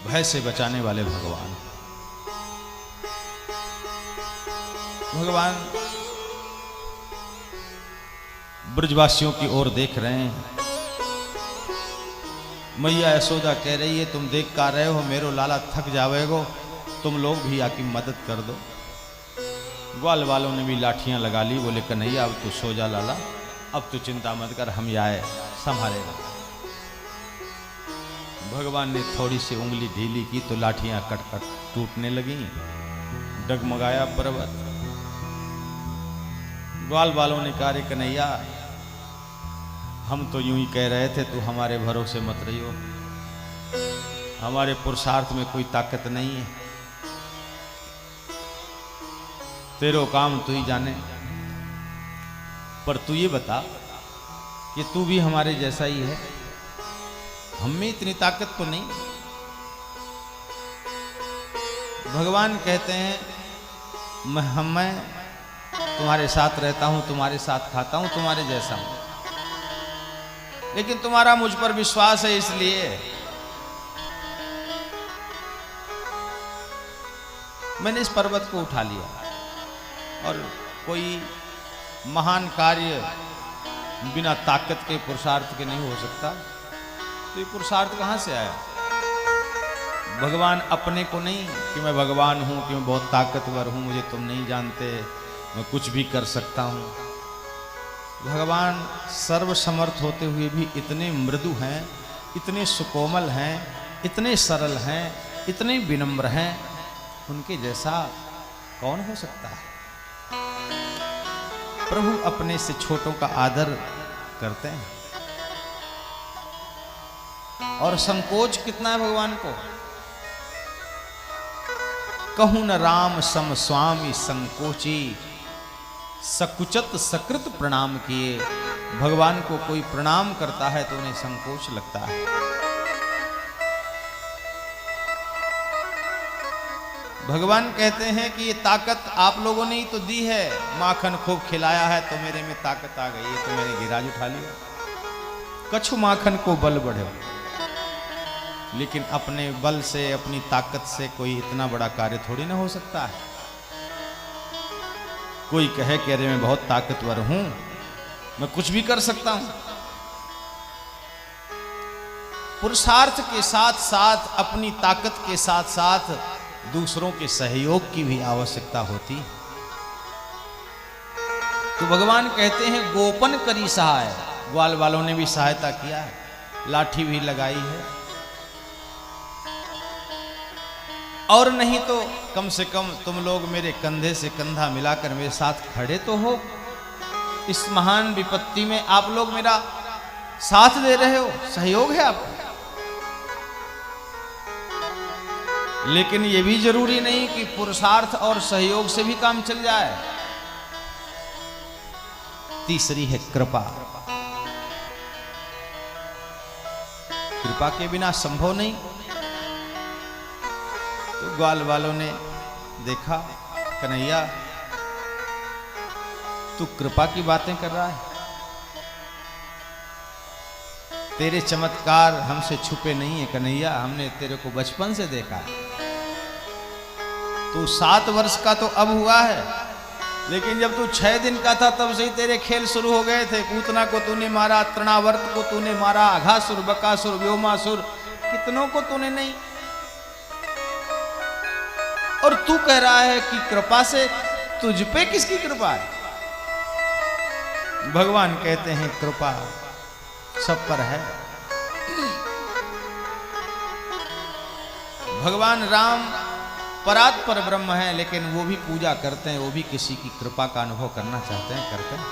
भय से बचाने वाले भगवान। भगवान ब्रजवासियों की ओर देख रहे हैं। मैया यशोदा कह रही है तुम देख का रहे हो, मेरो लाला थक जावेगो, तुम लोग भी आकी मदद कर दो। ग्वाल वालों ने भी लाठियां लगा ली, बोले कन्हैया अब तू सो जा लाला, अब तू चिंता मत कर, हम आए संभालेगा। भगवान ने थोड़ी सी उंगली ढीली की तो लाठियां कट कट टूटने लगी, डगमगाया पर्वत। ग्वाल वालों ने कहा रे कन्हैया हम तो यूं ही कह रहे थे, तू हमारे भरोसे मत रहियो, हमारे पुरुषार्थ में कोई ताकत नहीं है, तेरो काम तू ही जाने, पर तू ये बता कि तू भी हमारे जैसा ही है, हम में इतनी ताकत तो नहीं। भगवान कहते हैं मैं तुम्हारे साथ रहता हूं, तुम्हारे साथ खाता हूं, तुम्हारे जैसा हूं, लेकिन तुम्हारा मुझ पर विश्वास है इसलिए मैंने इस पर्वत को उठा लिया। और कोई महान कार्य बिना ताकत के पुरुषार्थ के नहीं हो सकता, तो ये पुरुषार्थ कहां से आया? भगवान अपने को नहीं कि मैं भगवान हूं, कि मैं बहुत ताकतवर हूं, मुझे तुम नहीं जानते, मैं कुछ भी कर सकता हूं। भगवान सर्वसमर्थ होते हुए भी इतने मृदु हैं, इतने सुकोमल हैं, इतने सरल हैं, इतने विनम्र हैं, उनके जैसा कौन हो सकता है? प्रभु अपने से छोटों का आदर करते हैं। और संकोच कितना है भगवान को। कहूं न राम सम स्वामी संकोची, सकुचत सकृत प्रणाम किए। भगवान को कोई प्रणाम करता है तो उन्हें संकोच लगता है। भगवान कहते हैं कि ये ताकत आप लोगों ने ही तो दी है, माखन खूब खिलाया है तो मेरे में ताकत आ गई, ये तो मैंने गिराज उठा लिया। कछु माखन को बल बढ़े, लेकिन अपने बल से अपनी ताकत से कोई इतना बड़ा कार्य थोड़ी ना हो सकता है। कोई कहे कि अरे मैं बहुत ताकतवर हूं, मैं कुछ भी कर सकता हूं। पुरुषार्थ के साथ साथ अपनी ताकत के साथ साथ दूसरों के सहयोग की भी आवश्यकता होती। तो भगवान कहते हैं गोपन करी सहाय। ग्वाल वालों ने भी सहायता किया है, लाठी भी लगाई है, और नहीं तो कम से कम तुम लोग मेरे कंधे से कंधा मिलाकर मेरे साथ खड़े तो हो। इस महान विपत्ति में आप लोग मेरा साथ दे रहे हो, सहयोग है आपका। लेकिन यह भी जरूरी नहीं कि पुरुषार्थ और सहयोग से भी काम चल जाए। तीसरी है कृपा। कृपा के बिना संभव नहीं। तो ग्वाल वालों ने देखा कन्हैया तू कृपा की बातें कर रहा है, तेरे चमत्कार हमसे छुपे नहीं है कन्हैया, हमने तेरे को बचपन से देखा है। तू 7 वर्ष का तो अब हुआ है, लेकिन जब तू 6 दिन का था तब से ही तेरे खेल शुरू हो गए थे। पूतना को तूने मारा, तृणावर्त को तूने मारा, अघासुर, बकासुर, व्योमासुर, कितनों को तूने नहीं। और तू कह रहा है कि कृपा से, तुझ पे किसकी कृपा है? भगवान कहते हैं कृपा सब पर है। भगवान राम परात पर ब्रह्म है, लेकिन वो भी पूजा करते हैं, वो भी किसी की कृपा का अनुभव करना चाहते हैं, करते हैं।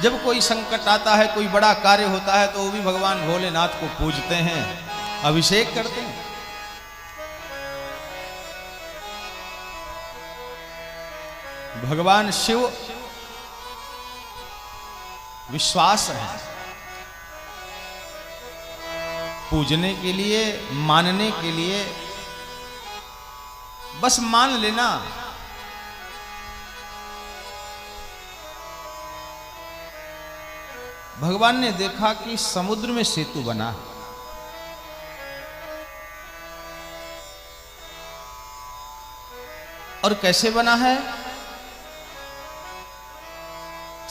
जब कोई संकट आता है, कोई बड़ा कार्य होता है, तो वो भी भगवान भोलेनाथ को पूजते हैं, अभिषेक करते हैं। भगवान शिव विश्वास है, पूजने के लिए, मानने के लिए, बस मान लेना। भगवान ने देखा कि समुद्र में सेतु बना, और कैसे बना है?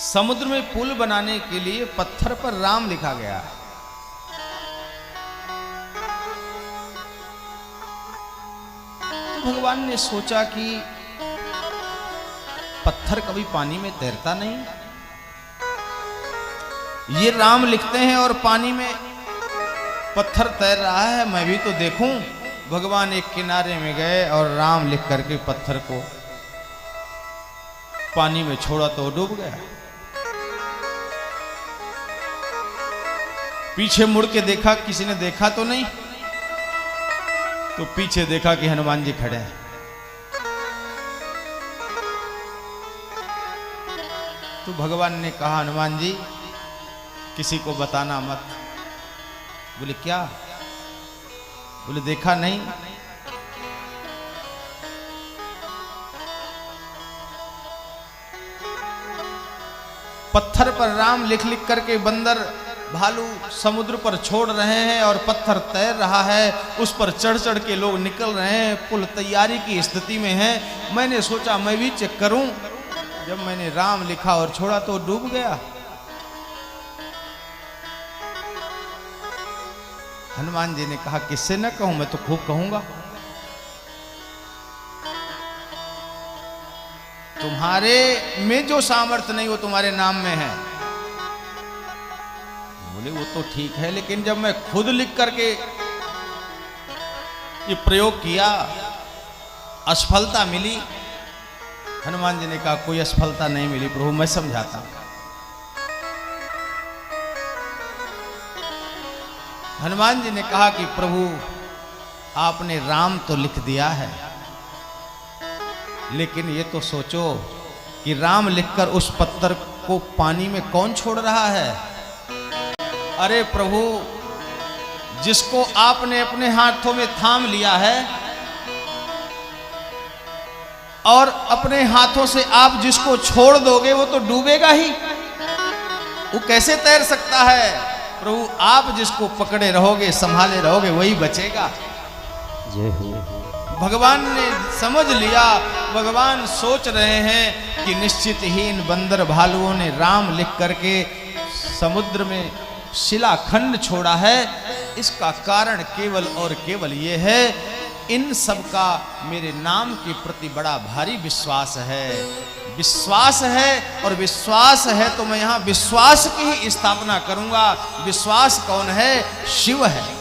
समुद्र में पुल बनाने के लिए पत्थर पर राम लिखा गया है। तो भगवान ने सोचा कि पत्थर कभी पानी में तैरता नहीं, ये राम लिखते हैं और पानी में पत्थर तैर रहा है, मैं भी तो देखूं। भगवान एक किनारे में गए और राम लिख करके पत्थर को पानी में छोड़ा तो डूब गया। पीछे मुड़ के देखा, किसी ने देखा तो नहीं, तो पीछे देखा कि हनुमान जी खड़े हैं। तो भगवान ने कहा, हनुमान जी किसी को बताना मत। बोले क्या? बोले देखा नहीं। पत्थर पर राम लिख लिख करके बंदर भालू समुद्र पर छोड़ रहे हैं और पत्थर तैर रहा है, उस पर चढ़ चढ़ के लोग निकल रहे हैं, पुल तैयारी की स्थिति में है। मैंने सोचा मैं भी चेक करूं, जब मैंने राम लिखा और छोड़ा तो डूब गया। हनुमान जी ने कहा, किससे न कहूं, मैं तो खूब कहूंगा। तुम्हारे में जो सामर्थ्य नहीं वो तुम्हारे नाम में है। बोले वो तो ठीक है, लेकिन जब मैं खुद लिख करके ये प्रयोग किया, असफलता मिली। हनुमान जी ने कहा, कोई असफलता नहीं मिली प्रभु, मैं समझाता हूं। हनुमान जी ने कहा कि प्रभु आपने राम तो लिख दिया है, लेकिन ये तो सोचो कि राम लिखकर उस पत्थर को पानी में कौन छोड़ रहा है? अरे प्रभु, जिसको आपने अपने हाथों में थाम लिया है और अपने हाथों से आप जिसको छोड़ दोगे वो तो डूबेगा ही, वो कैसे तैर सकता है? प्रभु आप जिसको पकड़े रहोगे, संभाले रहोगे, वही बचेगा। भगवान ने समझ लिया। भगवान सोच रहे हैं कि निश्चित ही इन बंदर भालुओं ने राम लिख करके समुद्र में शिलाखंड छोड़ा है। इसका कारण केवल और केवल ये है, इन सब का मेरे नाम के प्रति बड़ा भारी विश्वास है। विश्वास है और विश्वास है तो मैं यहाँ विश्वास की ही स्थापना करूंगा। विश्वास कौन है? शिव है।